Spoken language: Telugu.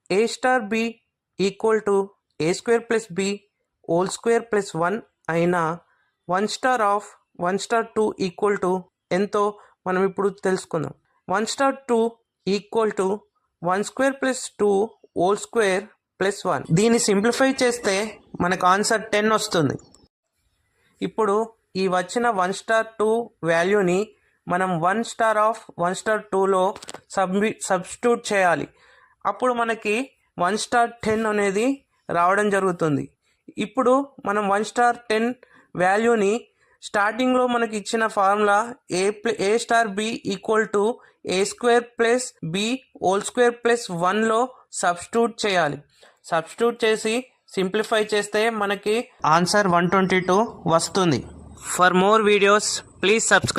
A star B equal to A square plus B whole square plus 1 అయినా 1 star of 1 star 2 equal to ఎంతో మనం ఇప్పుడు తెలుసుకుందాం. 1 star 2 equal to 1 square plus 2 whole square plus 1. దీన్ని సింప్లిఫై చేస్తే మనకు ఆన్సర్ 10 వస్తుంది. ఇప్పుడు ఈ వచ్చిన 1 స్టార్ 2 వాల్యూని మనం 1 స్టార్ ఆఫ్ 1 స్టార్ 2లో సబ్స్టిట్యూట్ చేయాలి. అప్పుడు మనకి 1 స్టార్ 10 అనేది రావడం జరుగుతుంది. ఇప్పుడు మనం 1 స్టార్ 10 వాల్యూని స్టార్టింగ్లో మనకి ఇచ్చిన formula A star B equal to A square plus B whole square plus 1లో సబ్స్టిట్యూట్ చేయాలి. సబ్స్టిట్యూట్ చేసి సింప్లిఫై చేస్తే మనకి ఆన్సర్ 122 వస్తుంది. For more videos please subscribe.